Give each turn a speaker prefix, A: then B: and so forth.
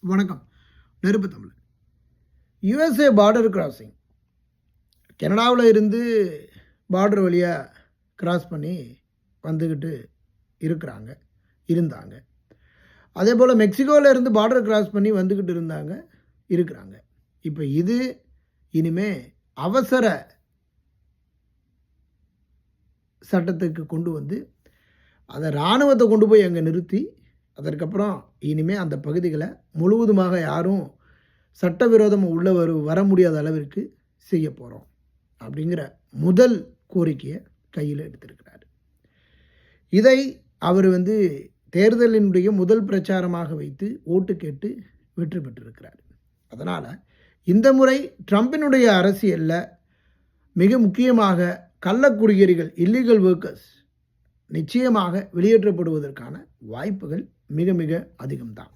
A: வணக்கம். நெருப்பு Tamil. USA border crossing. கனடாவில் இருந்து பார்டர் வழியாக கிராஸ் பண்ணி வந்துக்கிட்டு இருந்தாங்க. அதே போல் மெக்சிகோவில் இருந்து பார்டர் கிராஸ் பண்ணி வந்துக்கிட்டு இருக்கிறாங்க. இப்போ இது இனிமே அவசர சட்டத்துக்கு கொண்டு வந்து அதை இராணுவத்தை கொண்டு போய் அங்கே நிறுத்தி அதற்கப்புறம் இனிமேல் அந்த பகுதிகளை முழுவதுமாக யாரும் சட்டவிரோதமாக வர முடியாத அளவிற்கு செய்ய போகிறோம் அப்படிங்கிற முதல் கோரிக்கையை கையில் எடுத்திருக்கிறார். இதை அவர் தேர்தலினுடைய முதல் பிரச்சாரமாக வைத்து ஓட்டு கேட்டு வெற்றி பெற்றிருக்கிறார். அதனால் இந்த முறை ட்ரம்பினுடைய அரசியலில் மிக முக்கியமாக கள்ளக்குடியேறிகள் இல்லீகல் ஒர்க்கர்ஸ் நிச்சயமாக வெளியேற்றப்படுவதற்கான வாய்ப்புகள் மிக மிக அதிகம்தான்.